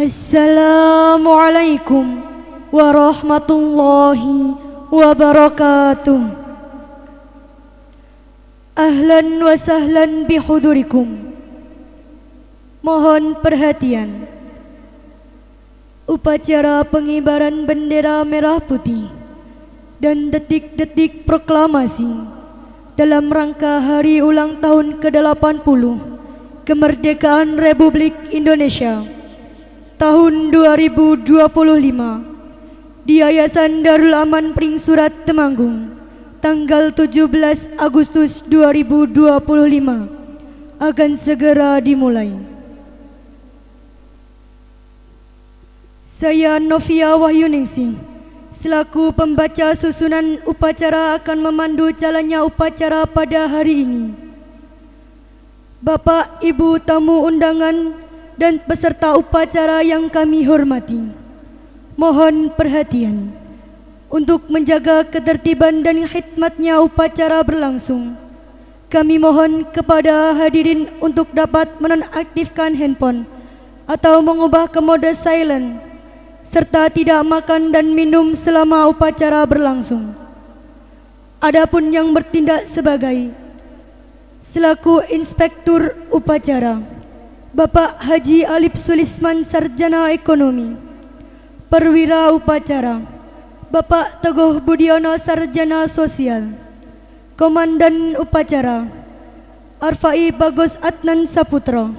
Assalamualaikum warahmatullahi wabarakatuh. Ahlan wa sahlan bihudurikum. Mohon perhatian. Upacara pengibaran bendera merah putih dan detik-detik proklamasi dalam rangka hari ulang tahun ke-80 kemerdekaan Republik Indonesia tahun 2025 di Yayasan Darul Aman Pring Surat Temanggung tanggal 17 Agustus 2025 akan segera dimulai. Saya Novia Wahyuningsih selaku pembaca susunan upacara akan memandu jalannya upacara pada hari ini. Bapak, Ibu tamu undangan dan peserta upacara yang kami hormati, mohon perhatian untuk menjaga ketertiban dan khidmatnya upacara berlangsung. Kami mohon kepada hadirin untuk dapat menonaktifkan handphone atau mengubah ke mode silent serta tidak makan dan minum selama upacara berlangsung. Adapun yang bertindak sebagai selaku inspektur upacara, Bapak Haji Alip Sulisman Sarjana Ekonomi. Perwira upacara, Bapak Teguh Budiono Sarjana Sosial. Komandan upacara, Arfai Bagus Adnan Saputro.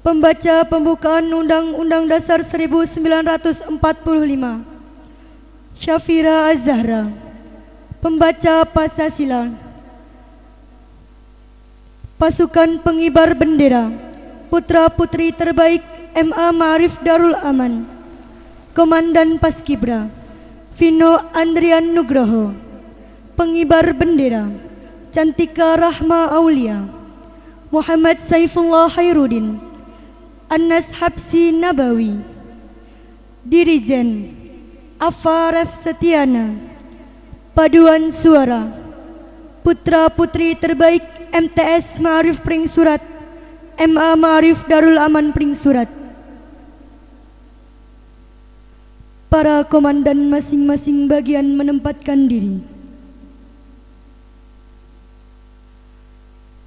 Pembaca pembukaan Undang-Undang Dasar 1945, Syafira Az-Zahra. Pembaca Pancasila. Pasukan pengibar bendera, putra-putri terbaik MA Ma'arif Darul Aman. Komandan Paskibra, Vino Andrian Nugroho. Pengibar bendera, Cantika Rahma Aulia, Muhammad Saifullah Hairudin, Anas Habsi Nabawi. Dirijen, Afaref Setiana. Paduan suara, putra-putri terbaik MTS Ma'arif Pring Surat, MA Ma'arif Darul Aman Pring Surat. Para komandan masing-masing bagian menempatkan diri.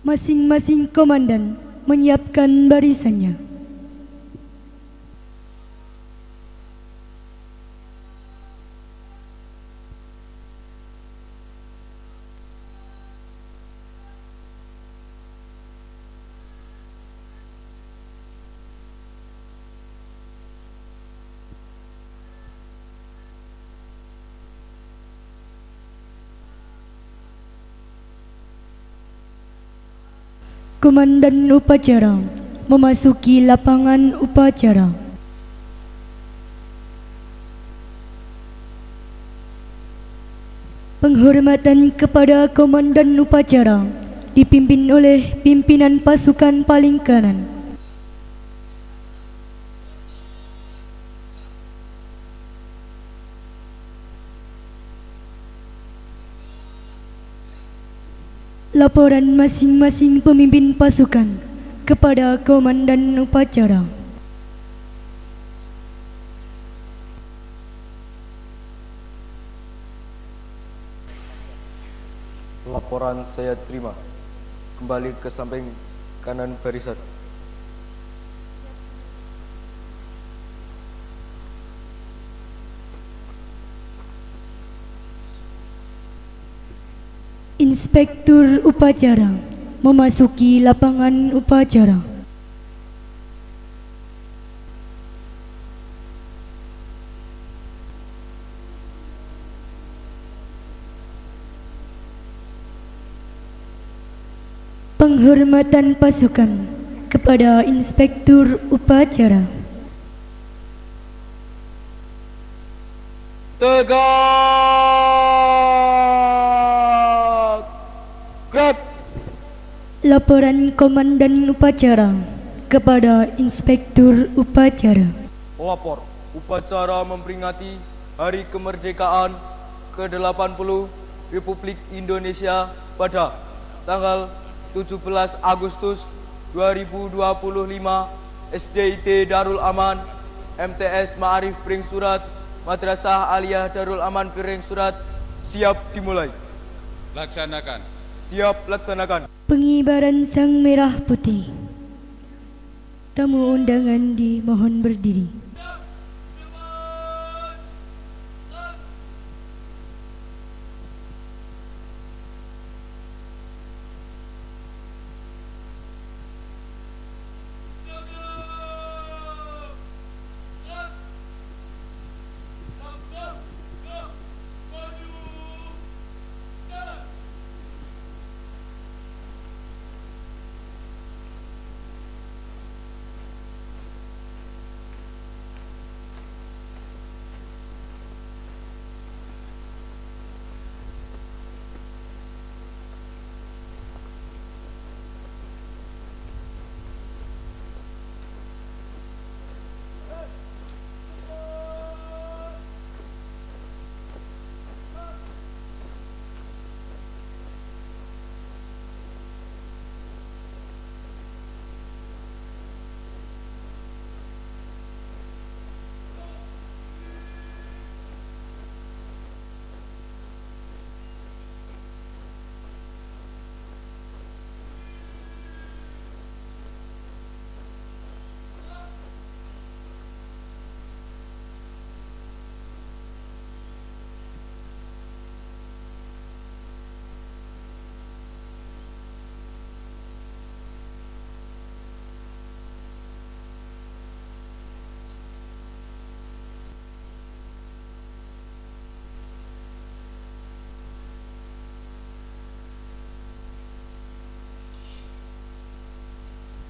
Masing-masing komandan menyiapkan barisannya. Komandan upacara memasuki lapangan upacara. Penghormatan kepada komandan upacara dipimpin oleh pimpinan pasukan paling kanan. Laporan masing-masing pemimpin pasukan kepada komandan upacara. Laporan saya terima. Kembali ke samping kanan barisan. Inspektur upacara memasuki lapangan upacara. Penghormatan pasukan kepada Inspektur upacara. Tegak! Grab! Laporan komandan upacara kepada Inspektur upacara. Lapor, upacara memperingati Hari Kemerdekaan ke-80 Republik Indonesia pada tanggal 17 Agustus 2025 SDIT Darul Aman, MTS Ma'arif Piring Surat, Madrasah Aliyah Darul Aman Piring Surat, siap dimulai. Laksanakan. Siap laksanakan. Pengibaran sang merah putih. Tamu undangan dimohon berdiri.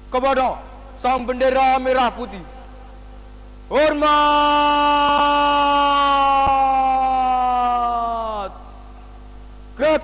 Kepada sang bendera merah putih, hormat. Gerak.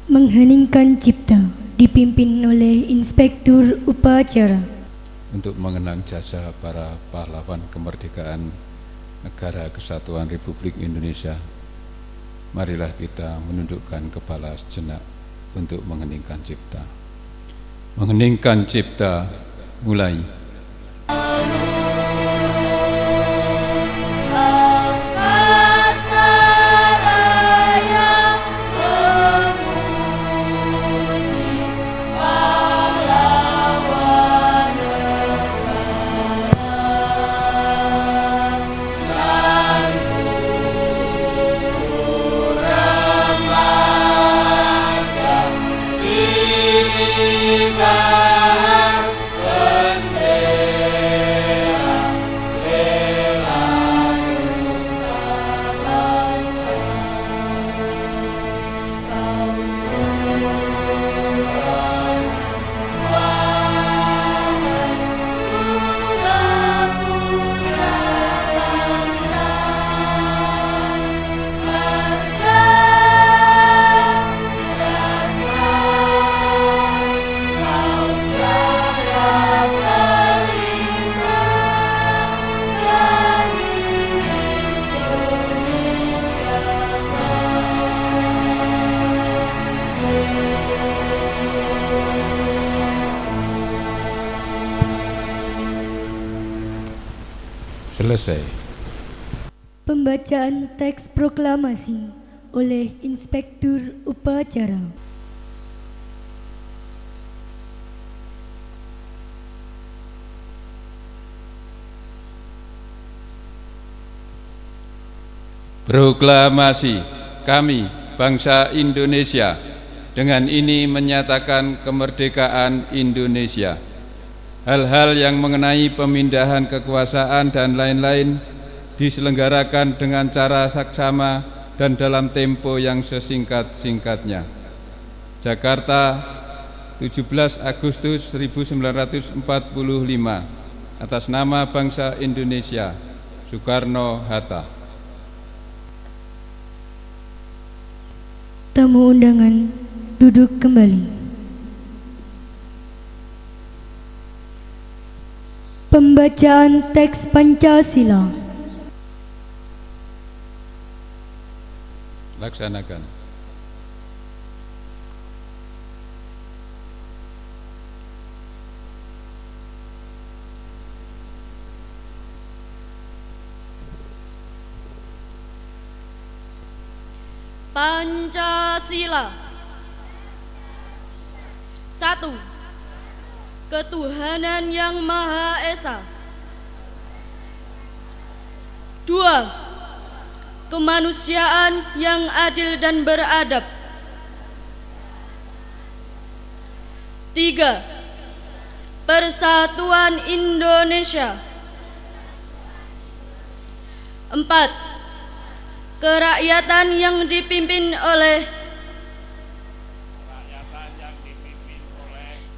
Mengheningkan cipta dipimpin oleh Inspektur Upacara. Untuk mengenang jasa para pahlawan kemerdekaan Negara Kesatuan Republik Indonesia, marilah kita menundukkan kepala sejenak untuk mengheningkan cipta. Mengheningkan cipta, mulai. Selesai. Pembacaan teks proklamasi oleh Inspektur Upacara. Proklamasi kami, bangsa Indonesia, dengan ini menyatakan kemerdekaan Indonesia. Hal-hal yang mengenai pemindahan kekuasaan dan lain-lain diselenggarakan dengan cara saksama dan dalam tempo yang sesingkat-singkatnya. Jakarta, 17 Agustus 1945. Atas nama bangsa Indonesia, Soekarno-Hatta. Tamu undangan duduk kembali. Pembacaan teks Pancasila. Laksanakan. Pancasila. 1. Ketuhanan Yang Maha Esa. 2. Kemanusiaan yang adil dan beradab. 3. Persatuan Indonesia. 4. Kerakyatan yang dipimpin oleh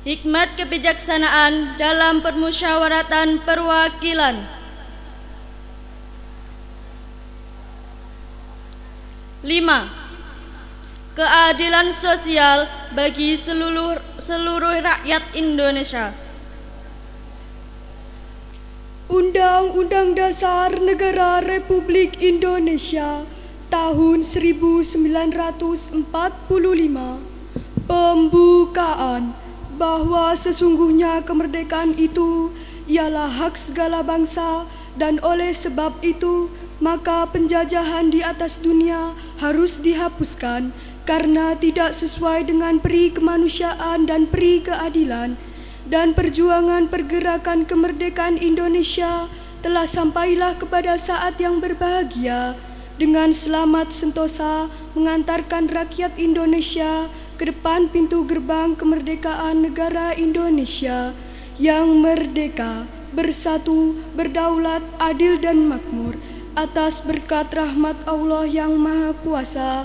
hikmat kebijaksanaan dalam permusyawaratan perwakilan. 5. Keadilan sosial bagi seluruh rakyat Indonesia. Undang-Undang Dasar Negara Republik Indonesia tahun 1945. Pembukaan bahwa sesungguhnya kemerdekaan itu ialah hak segala bangsa, dan oleh sebab itu maka penjajahan di atas dunia harus dihapuskan karena tidak sesuai dengan peri kemanusiaan dan peri keadilan. Dan perjuangan pergerakan kemerdekaan Indonesia telah sampailah kepada saat yang berbahagia dengan selamat sentosa mengantarkan rakyat Indonesia ke depan pintu gerbang kemerdekaan negara Indonesia yang merdeka, bersatu, berdaulat, adil dan makmur atas berkat rahmat Allah yang Maha Kuasa,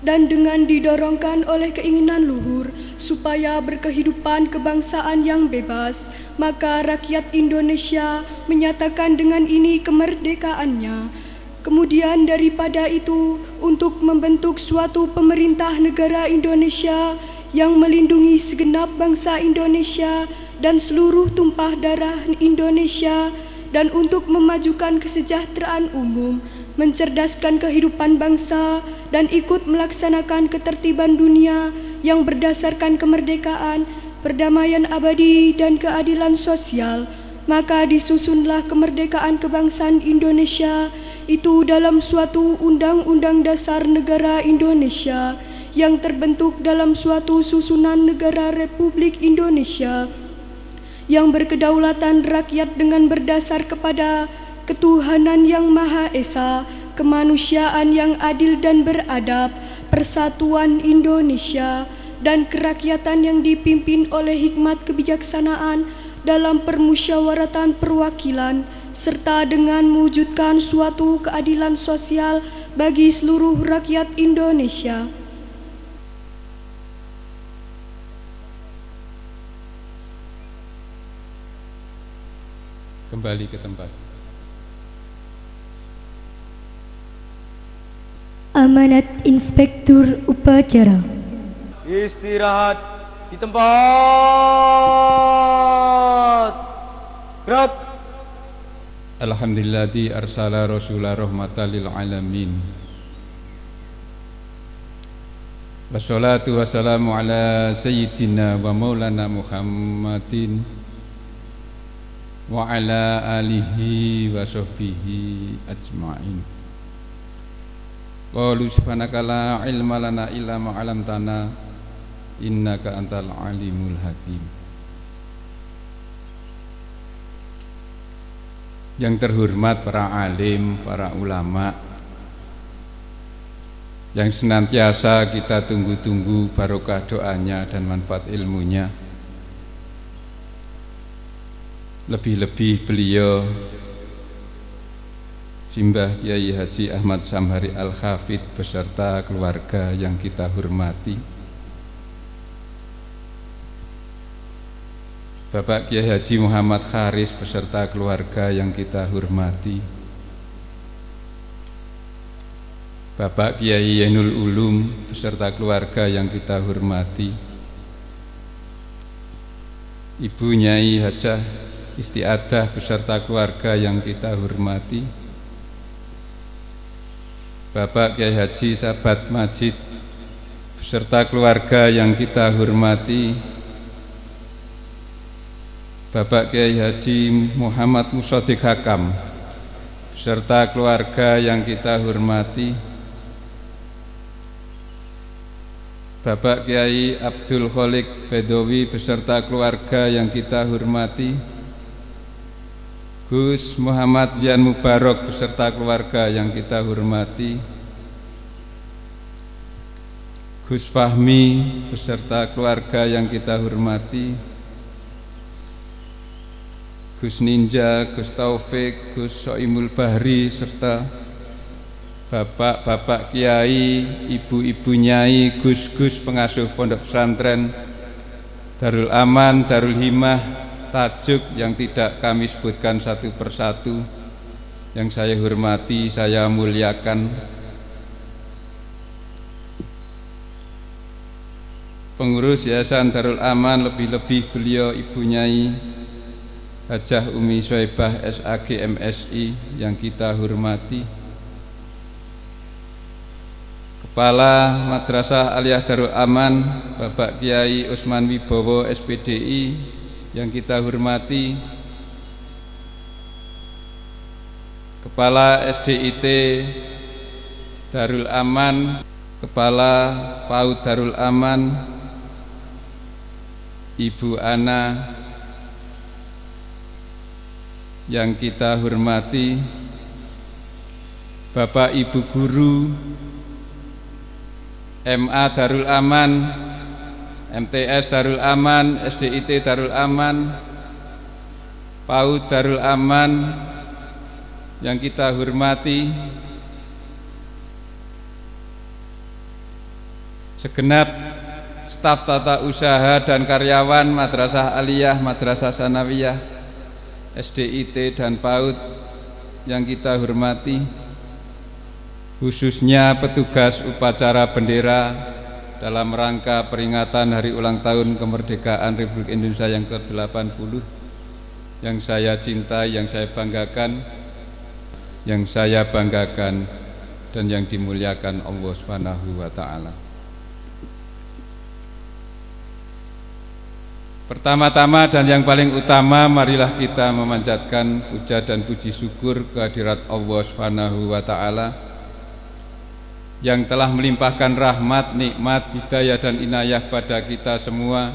dan dengan didorongkan oleh keinginan luhur supaya berkehidupan kebangsaan yang bebas, maka rakyat Indonesia menyatakan dengan ini kemerdekaannya. Kemudian daripada itu, untuk membentuk suatu pemerintah negara Indonesia yang melindungi segenap bangsa Indonesia dan seluruh tumpah darah Indonesia, dan untuk memajukan kesejahteraan umum, mencerdaskan kehidupan bangsa, dan ikut melaksanakan ketertiban dunia yang berdasarkan kemerdekaan, perdamaian abadi, dan keadilan sosial, maka disusunlah kemerdekaan kebangsaan Indonesia itu dalam suatu Undang-Undang Dasar Negara Indonesia yang terbentuk dalam suatu susunan negara Republik Indonesia yang berkedaulatan rakyat dengan berdasar kepada ketuhanan yang Maha Esa, kemanusiaan yang adil dan beradab, persatuan Indonesia, dan kerakyatan yang dipimpin oleh hikmat kebijaksanaan dalam permusyawaratan perwakilan, serta dengan mewujudkan suatu keadilan sosial bagi seluruh rakyat Indonesia. Kembali ke tempat. Amanat Inspektur Upacara. Istirahat di tempat. Gerak. Alhamdulilladzi arsala rasulah rahmatan lil alamin. Wassalatu wassalamu ala sayyidina wa maulana Muhammadin wa ala alihi wa sahbihi ajma'in. Qalu subhanaka la ilma lana illa ma 'allamtana innaka antal alimul hakim. Yang terhormat para alim, para ulama yang senantiasa kita tunggu-tunggu barokah doanya dan manfaat ilmunya. Lebih-lebih beliau Simbah Kiai Haji Ahmad Samhari Al-Hafidh beserta keluarga yang kita hormati, Bapak Kiai Haji Muhammad Kharis beserta keluarga yang kita hormati, Bapak Kiai Ainul Ulum beserta keluarga yang kita hormati, Ibu Nyai Hajah Istiadah beserta keluarga yang kita hormati, Bapak Kiai Haji Sabat Majid beserta keluarga yang kita hormati, Bapak Kiai Haji Muhammad Mushadiq Hakam beserta keluarga yang kita hormati, Bapak Kiai Abdul Khalik Bedowi beserta keluarga yang kita hormati, Gus Muhammad Zian Mubarak beserta keluarga yang kita hormati, Gus Fahmi beserta keluarga yang kita hormati, Gus Ninja, Gus Taufik, Gus Soimul Bahri, serta bapak-bapak kiai, ibu-ibu nyai, gus-gus pengasuh pondok pesantren Darul Aman, Darul Himah, Tajuk yang tidak kami sebutkan satu persatu, yang saya hormati, saya muliakan, pengurus Yayasan Darul Aman, lebih-lebih beliau Ibu Nyai Hajah Umi Soebah SAG MSI yang kita hormati, Kepala Madrasah Aliyah Darul Aman Bapak Kiai Usman Wibowo SPDI yang kita hormati, Kepala SDIT Darul Aman, Kepala PAUD Darul Aman Ibu Ana yang kita hormati, Bapak Ibu Guru MA Darul Aman, MTS Darul Aman, SDIT Darul Aman, PAUD Darul Aman yang kita hormati, segenap staf tata usaha dan karyawan Madrasah Aliyah, Madrasah Sanawiyah, SDIT dan PAUD yang kita hormati, khususnya petugas upacara bendera dalam rangka peringatan hari ulang tahun kemerdekaan Republik Indonesia yang ke-80 yang saya cintai, yang saya banggakan, dan yang dimuliakan Allah Subhanahu wa Ta'ala. Pertama-tama dan yang paling utama, marilah kita memanjatkan puja dan puji syukur kehadirat Allah Subhanahu wa Ta'ala yang telah melimpahkan rahmat, nikmat, hidayah dan inayah pada kita semua,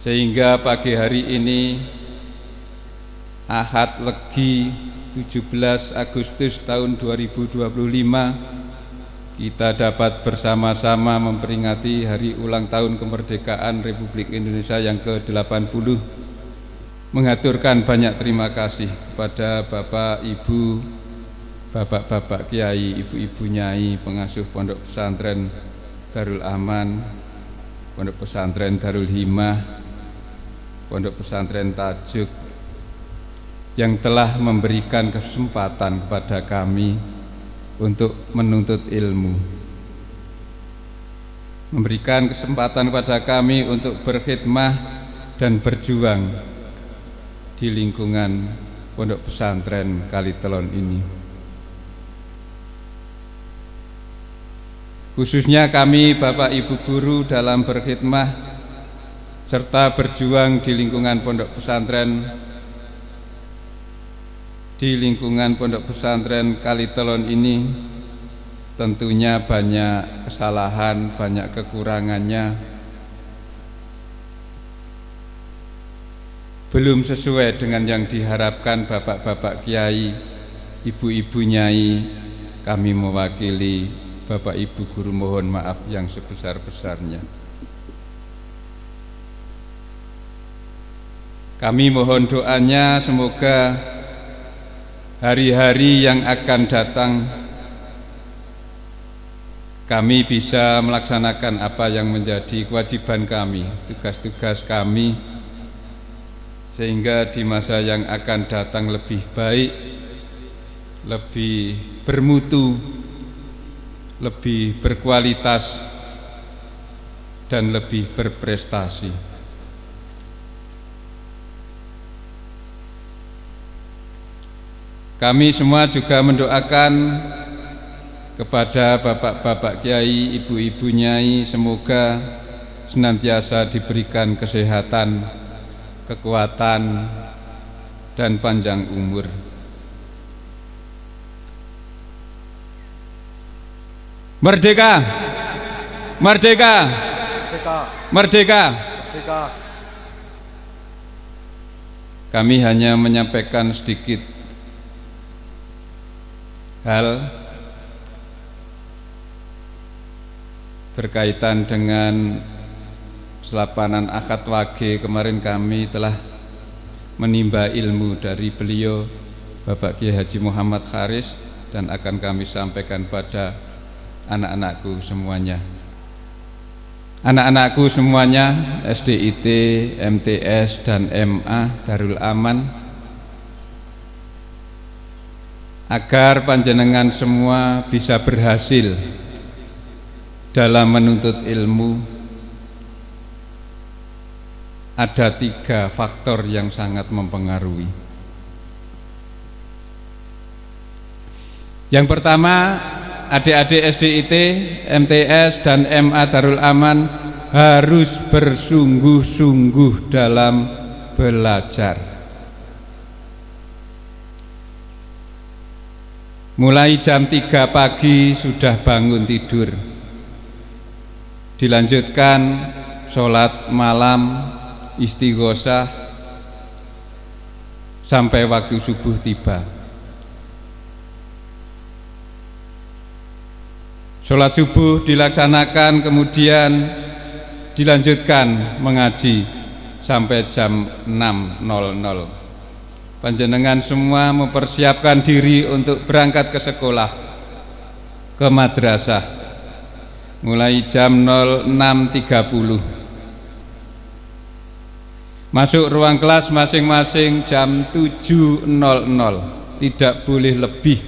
sehingga pagi hari ini Ahad Legi 17 Agustus tahun 2025 kita dapat bersama-sama memperingati hari ulang tahun kemerdekaan Republik Indonesia yang ke-80, mengaturkan banyak terima kasih kepada Bapak, Ibu, Bapak-bapak Kiai, Ibu-ibu Nyai, pengasuh Pondok Pesantren Darul Aman, Pondok Pesantren Darul Himah, Pondok Pesantren Tajuk, yang telah memberikan kesempatan kepada kami untuk menuntut ilmu, memberikan kesempatan kepada kami untuk berkhidmah dan berjuang di lingkungan Pondok Pesantren Kalitelon ini. Khususnya kami Bapak Ibu Guru dalam berkhidmah serta berjuang di lingkungan pondok pesantren, di lingkungan Pondok Pesantren Kalitelon ini tentunya banyak kesalahan, banyak kekurangannya, belum sesuai dengan yang diharapkan Bapak-bapak Kiai, Ibu-ibu Nyai. Kami mewakili Bapak Ibu Guru mohon maaf yang sebesar-besarnya. Kami mohon doanya semoga hari-hari yang akan datang kami bisa melaksanakan apa yang menjadi kewajiban kami, tugas-tugas kami, sehingga di masa yang akan datang lebih baik, lebih bermutu, lebih berkualitas, dan lebih berprestasi. Kami semua juga mendoakan kepada bapak-bapak kiai, ibu-ibu nyai, semoga senantiasa diberikan kesehatan, kekuatan, dan panjang umur. Merdeka! Merdeka! Merdeka! Merdeka! Merdeka! Kami hanya menyampaikan sedikit hal berkaitan dengan selapanan akad wage. Kemarin kami telah menimba ilmu dari beliau Bapak Kiai Haji Muhammad Kharis, dan akan kami sampaikan pada anak-anakku semuanya. Anak-anakku semuanya SDIT, MTS, dan MA Darul Aman, agar panjenengan semua bisa berhasil dalam menuntut ilmu, ada 3 faktor yang sangat mempengaruhi. Yang pertama, adik-adik SDIT, MTS dan MA Darul Aman harus bersungguh-sungguh dalam belajar. Mulai jam 3 pagi sudah bangun tidur, dilanjutkan sholat malam, istighosah sampai waktu subuh tiba. Sholat subuh dilaksanakan, kemudian dilanjutkan mengaji sampai jam 6.00. Panjenengan semua mempersiapkan diri untuk berangkat ke sekolah, ke madrasah, mulai jam 06.30. Masuk ruang kelas masing-masing jam 7.00, tidak boleh lebih,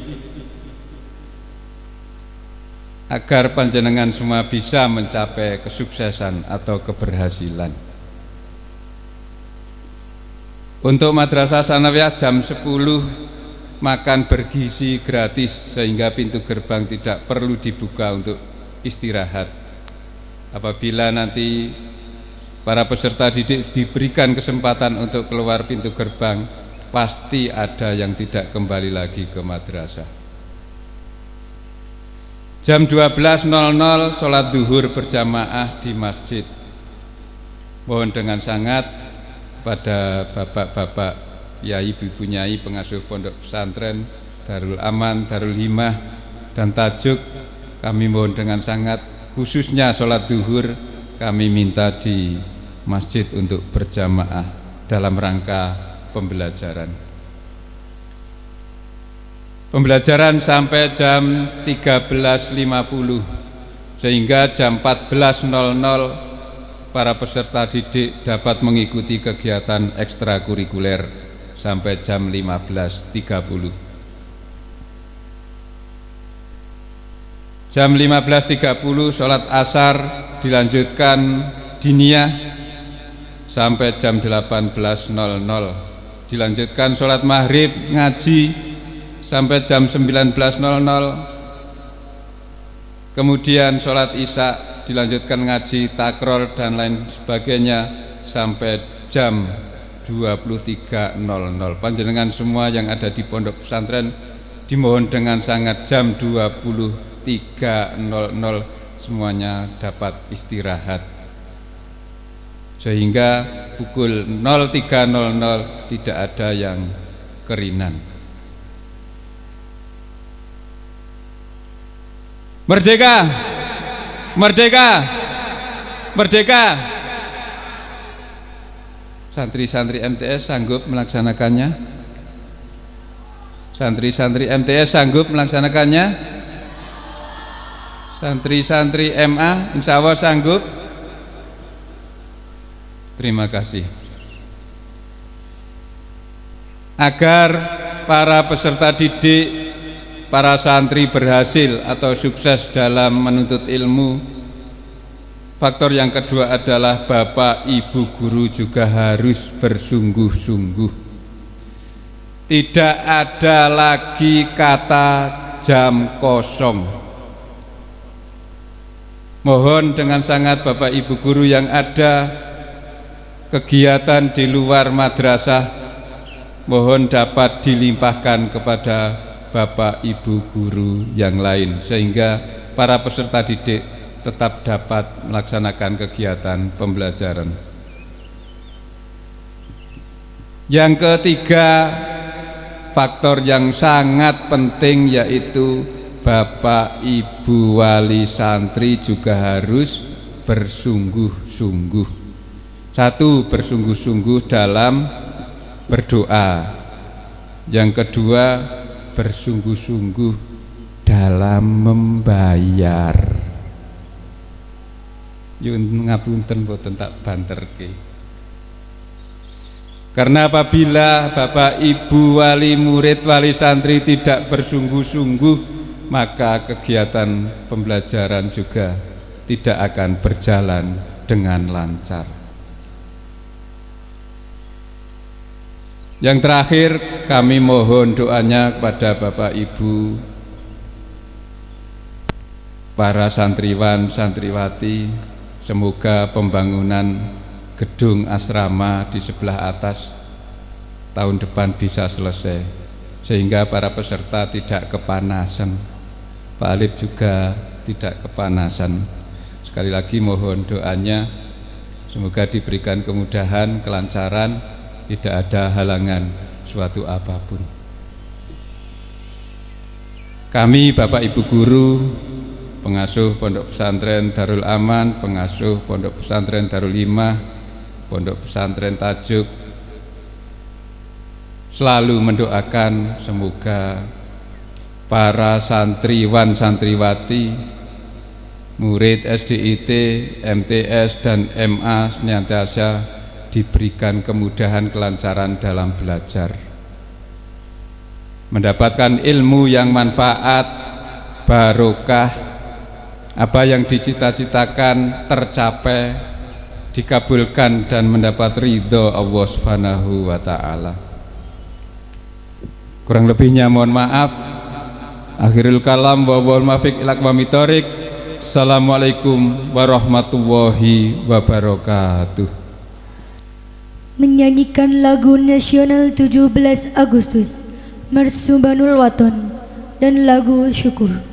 agar panjenengan semua bisa mencapai kesuksesan atau keberhasilan. Untuk madrasah sanawiyah jam 10 makan bergizi gratis, sehingga pintu gerbang tidak perlu dibuka untuk istirahat. Apabila nanti para peserta didik diberikan kesempatan untuk keluar pintu gerbang, pasti ada yang tidak kembali lagi ke madrasah. Jam 12.00 sholat zuhur berjamaah di masjid. Mohon dengan sangat pada bapak-bapak, yai, ibu nyai, pengasuh pondok pesantren Darul Aman, Darul Himah dan Tajuk, kami mohon dengan sangat, khususnya sholat zuhur kami minta di masjid untuk berjamaah dalam rangka pembelajaran. Pembelajaran sampai jam 13.50, sehingga jam 14.00 para peserta didik dapat mengikuti kegiatan ekstrakurikuler sampai jam 15.30. Jam 15.30 sholat asar dilanjutkan diniyah sampai jam 18.00. Dilanjutkan sholat maghrib ngaji sampai jam 19.00. Kemudian sholat isya dilanjutkan ngaji, takror dan lain sebagainya sampai jam 23.00. Panjenengan semua yang ada di pondok pesantren dimohon dengan sangat jam 23.00 semuanya dapat istirahat, sehingga pukul 03.00 tidak ada yang kerinan. Merdeka! Merdeka! Merdeka! Santri-santri MTS sanggup melaksanakannya? Santri-santri MTS sanggup melaksanakannya? Santri-santri MA insya Allah sanggup? Terima kasih. Agar para peserta didik, para santri berhasil atau sukses dalam menuntut ilmu, faktor yang kedua adalah Bapak Ibu guru juga harus bersungguh-sungguh. Tidak ada lagi kata jam kosong. Mohon dengan sangat Bapak Ibu guru yang ada kegiatan di luar madrasah, mohon dapat dilimpahkan kepada Bapak Ibu guru yang lain, sehingga para peserta didik tetap dapat melaksanakan kegiatan pembelajaran. Yang ketiga, faktor yang sangat penting, yaitu Bapak Ibu wali santri juga harus bersungguh-sungguh. Satu, bersungguh-sungguh dalam berdoa. Yang kedua, bersungguh-sungguh dalam membayar. Yun ngapunten boten tak banterke. Karena apabila Bapak Ibu wali murid wali santri tidak bersungguh-sungguh, maka kegiatan pembelajaran juga tidak akan berjalan dengan lancar. Yang terakhir, kami mohon doanya kepada Bapak Ibu, para santriwan, santriwati, semoga pembangunan gedung asrama di sebelah atas tahun depan bisa selesai, sehingga para peserta tidak kepanasan. Pak Alif juga tidak kepanasan. Sekali lagi mohon doanya, semoga diberikan kemudahan, kelancaran, tidak ada halangan suatu apapun. Kami Bapak Ibu Guru, pengasuh Pondok Pesantren Darul Aman, pengasuh Pondok Pesantren Darul Himah, Pondok Pesantren Tajuk, selalu mendoakan semoga para santriwan santriwati, murid SDIT, MTS dan MA senantiasa diberikan kemudahan kelancaran dalam belajar, mendapatkan ilmu yang manfaat, barokah, apa yang dicita-citakan tercapai, dikabulkan dan mendapat ridho Allah Subhanahu wa Ta'ala. Kurang lebihnya mohon maaf. Akhirul kalam wa wal muwaffiq ila aqwamit thoriq. Assalamualaikum warahmatullahi wabarakatuh. Menyanyikan lagu nasional 17 Agustus, Marsubanul Waton dan lagu syukur. Merdeka!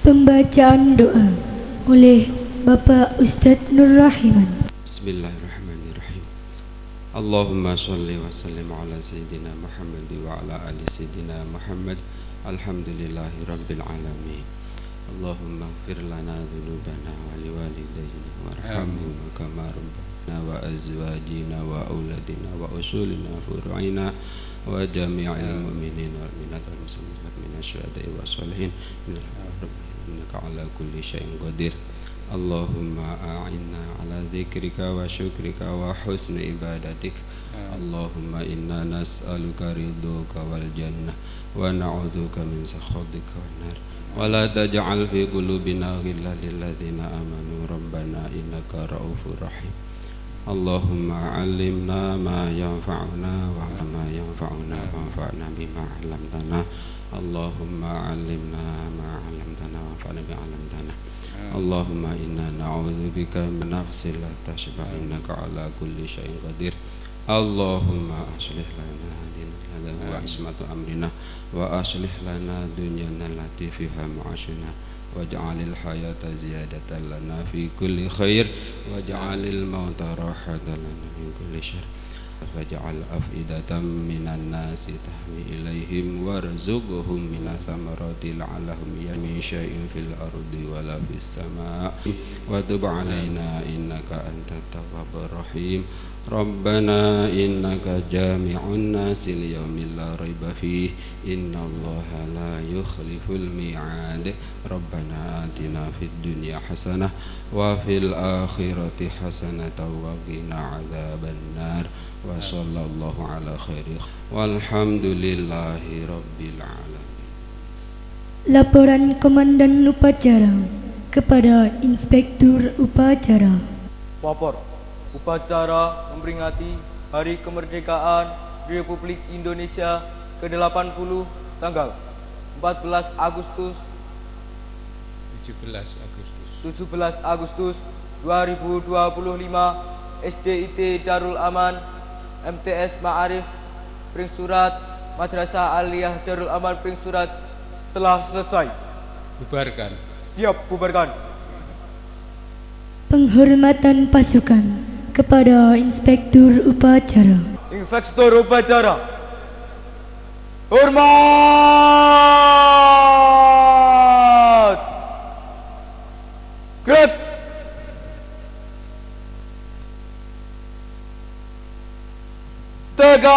Pembacaan doa oleh Bapak Ustadz Nur Rahiman. Bismillahirrahmanirrahim. Allahumma sholli wa sallim ala Sayyidina Muhammad wa ala ali Sayyidina Muhammad. Alhamdulillahi Rabbil Alamin. Allahumma ighfir lana dhunubana wa liwalidayna warhamhum kama rabbana wa azwajina wa auladina wa usulina furu'ina wa jami'il mu'minin wal mu'minat wal muslimin minasy syuhada'i wa sholihin innaka ala kulli syai'in qadir. Allahumma a'inna ala dzikrika wa syukrika wa husni ibadatik. Allahumma inna nas'aluka ridhoka wal jannah wa na'udzubika min sakhatika wan nar. Wa la taj'al fi qulubina ghillan lil ladzina amanu rabbana innaka ra'ufur rahim. Allahumma 'allimna ma yanfa'una wa ma yanfa'una wanfa'na bima 'allamtana. Allahumma 'allimna ma 'allamtana wanfa'na bima 'allamtana. Allahumma inna na'udzubika min nafsin la tashba innaka 'ala kulli syai'in qadir. Allahumma aslih lana dinana wa ismatu amrina wa aslih lana dunyana allati fiha ma'ashuna waj'alil hayata ziyadatan lana fi kulli khair waj'alil mauta rahatan lana min kulli syarr waj'al afidatan minan nasi tahmi ilaihim warzuqhum minas samarati la'allahum min syai'in fil ardi wala fis sama' wa tub 'alaina innaka antat tawwabur rahim. Rabbana innaka jami'un nasi liyaumin la raiba fihi innallaha la yukhliful mi'ad. Rabbana atina fid dunya hasanah wa fil akhirati hasanah wa qina adzabannar. Wa sallallahu ala khairi walhamdulillahi rabbil alamin. Laporan Komandan Upacara kepada Inspektur Upacara. Papor upacara memperingati Hari Kemerdekaan Republik Indonesia ke-80 tanggal 17 Agustus 2025 SDIT Darul Aman MTS Ma'arif Pring Surat Madrasah Aliyah Darul Aman Pring Surat telah selesai. Bubarkan. Siap bubarkan. Penghormatan pasukan kepada Inspektur Upacara. Inspektur Upacara. Hormat. Gerak. Tegak.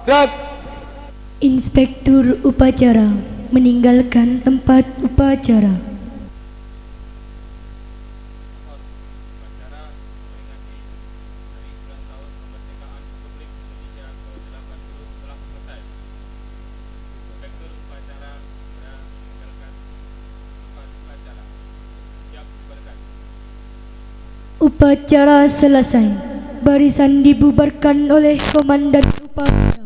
Gerak. Inspektur Upacara meninggalkan tempat upacara. Upacara selesai. Barisan dibubarkan oleh Komandan Upacara.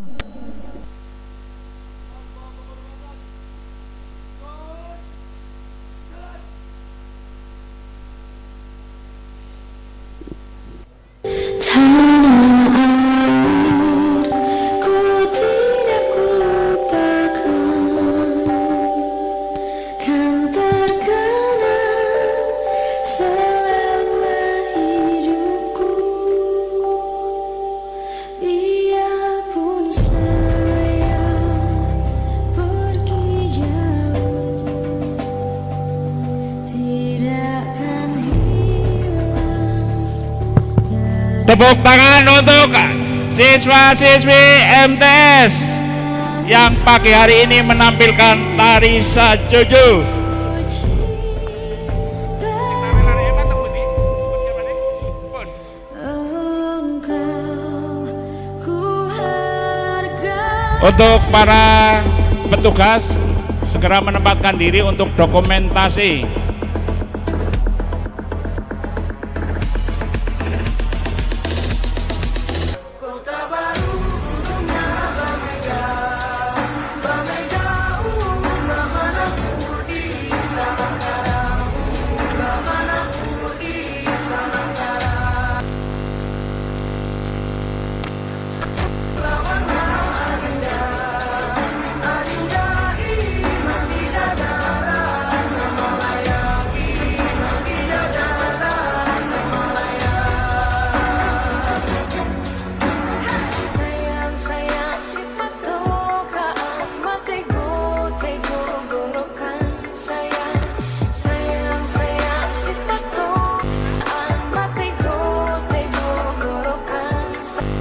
Tepuk tangan untuk siswa-siswi MTS yang pagi hari ini menampilkan tari sajojo. Untuk para petugas segera menempatkan diri untuk dokumentasi.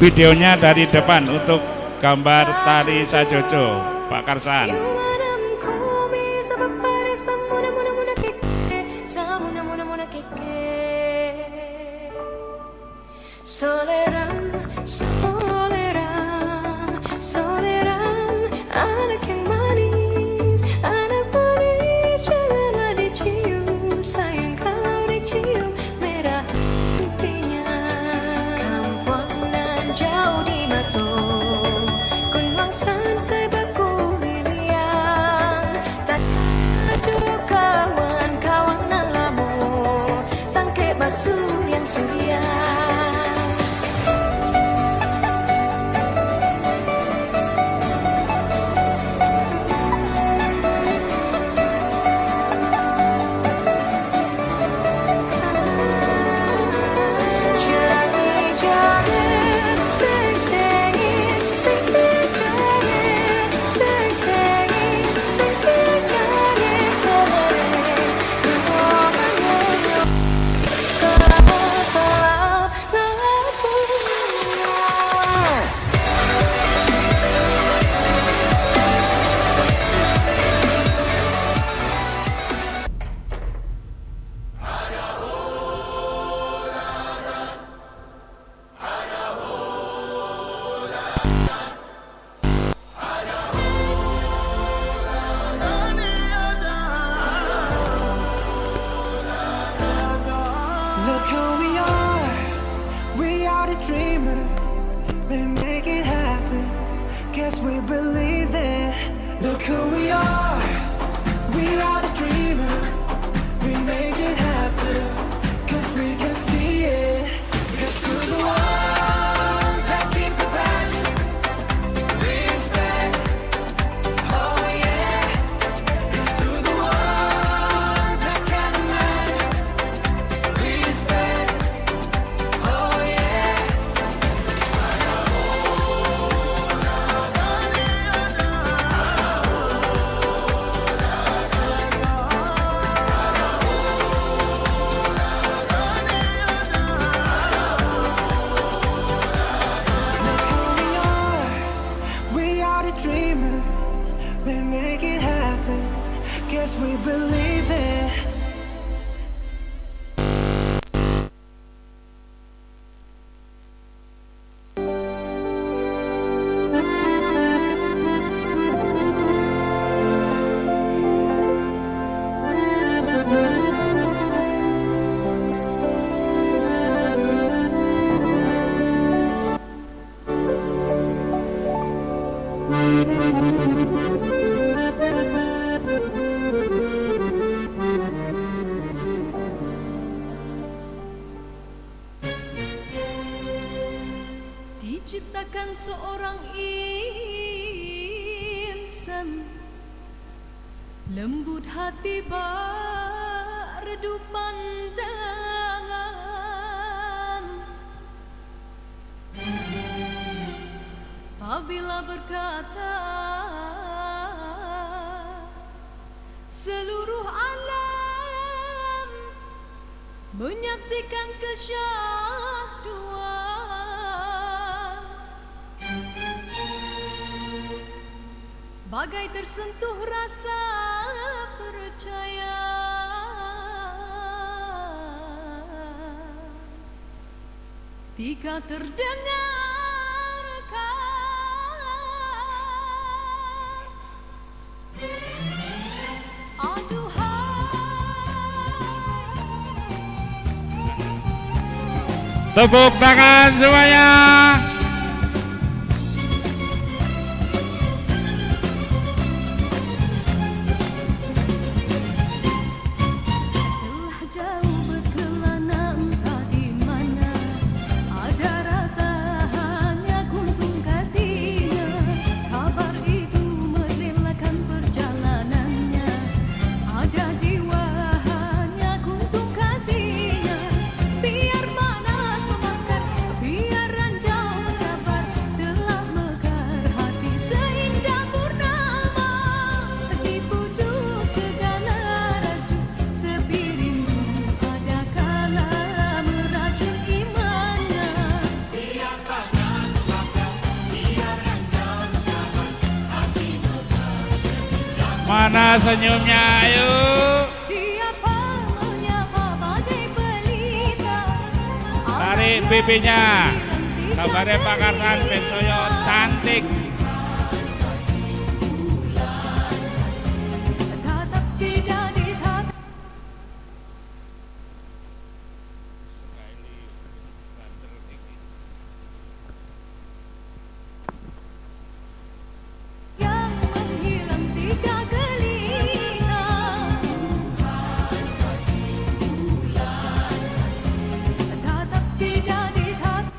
videonya dari depan untuk gambar tari Sajojo, Pak Karsan. Anak yang manis, anak manis, janganlah dicium, sayang kalau dicium merah pipinya. Kampung nan jauh di Batu, Gunung San sebaku hiliang, tak tajuk kawan-kawan nan lamu, sangke basuh yang suria. Look who we are the dreamers, we make it happen, guess we believe it. Look who we are the dreamers, we make it happen, cause we can see it. Here's to the one that keep the passion, respect, oh yeah. Here's to the one that can imagine, respect, oh yeah. Look who we are the dreamers, we make it happen, guess we believe it. Diciptakan seorang insan, lembut hati bak redup pandangan. Apabila berkata seluruh alam menyaksikan kesyahduan, bagai tersentuh rasa percaya. Jika terdengarkan aduhai. Tepuk tangan semuanya. Telah jauh berkelana entah di mana, ada rasa hanya kuntung kasihnya. Kabar itu merelakan perjalanannya, ada jiwa hanya kuntung kasihnya. Biar panas membakar, biar ranjau Mana senyumnya, ayo. Siapa menyapa bagai pelita? Tarik pipinya. Kabarnya Pak Karsan Ben Soyo cantik. Tatap tidak ditatap. Yang menghilang tiga gelina. Tatap tidak ditatap.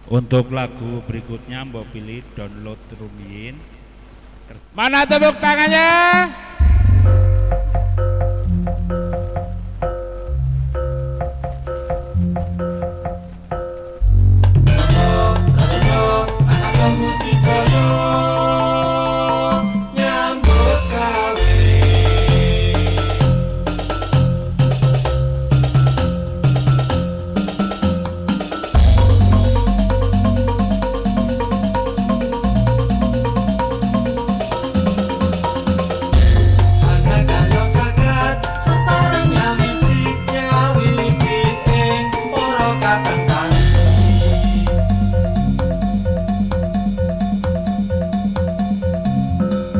Untuk lagu berikutnya mbok pilih download rumiyin. Mana tepuk tangannya?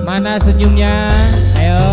Mana senyumnya? Ayo.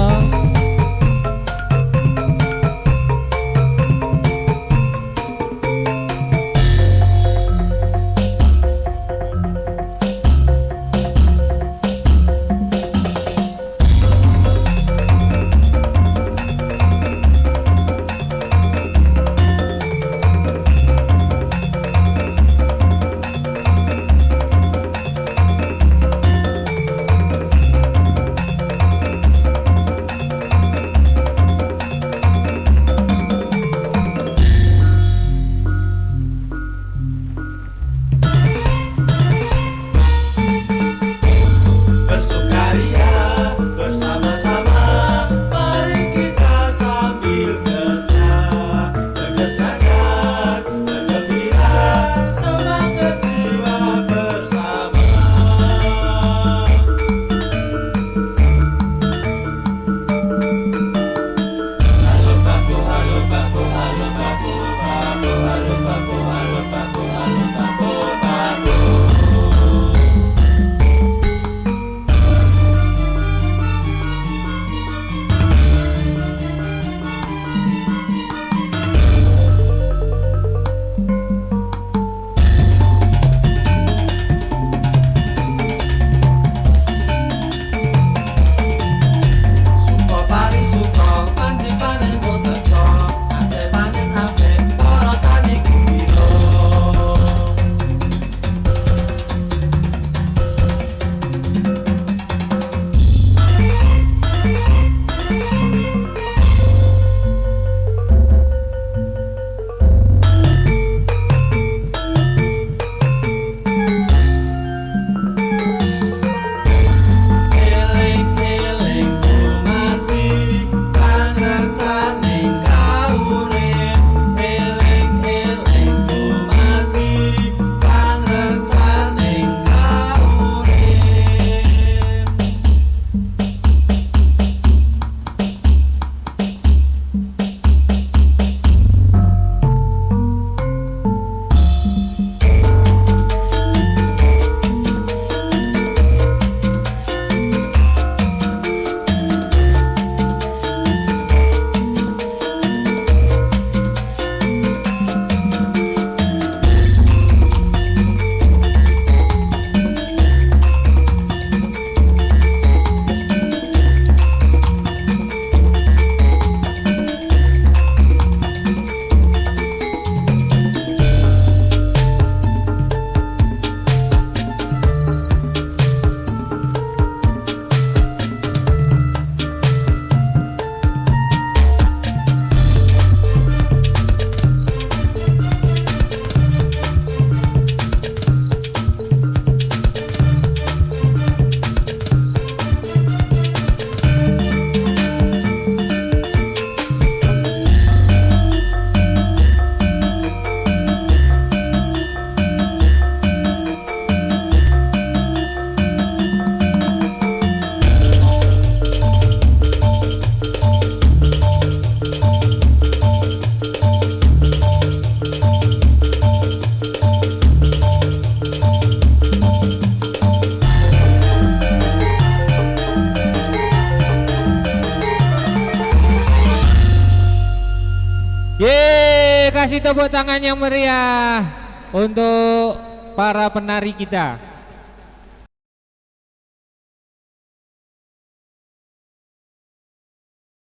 Kasih tepuk tangan yang meriah untuk para penari kita.